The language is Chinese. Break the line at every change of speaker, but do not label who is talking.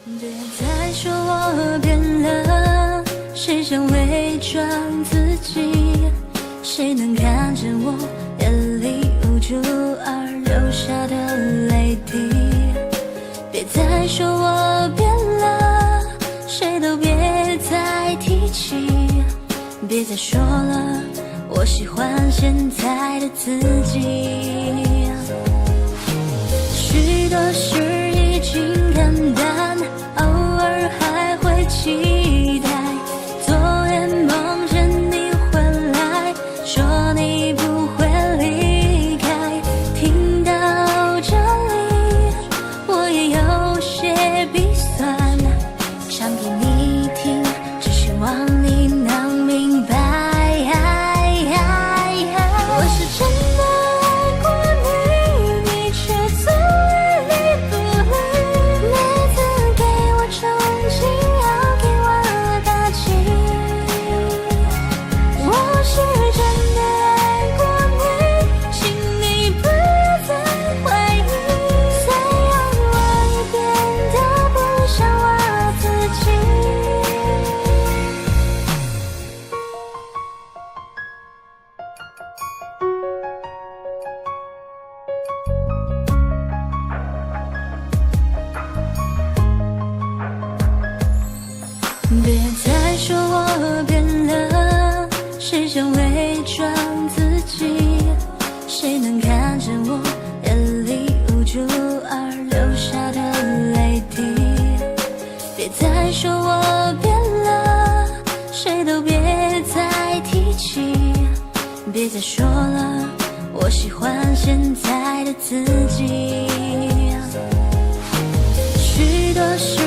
别再说我变了，谁想伪装自己？谁能看见我眼里无助而流下的泪滴？别再说我变了，谁都别再提起。别再说了，我喜欢现在的自己。许多事已经看淡，偶尔还会期待。昨夜梦见你回来，说你不会离开。听到这里，我也有些鼻酸，唱给你听，只希望你能明白。我是真的爱过你，你却总爱理不理。每次给我憧憬，要给我打气。我是真的爱过你，请你不要再怀疑。虽然我也变得不像我自己。别再说我变了，谁想伪装自己？谁能看见我眼里无助而流下的泪滴？别再说我变了，谁都别再提起。别再说了，我喜欢现在的自己。许多事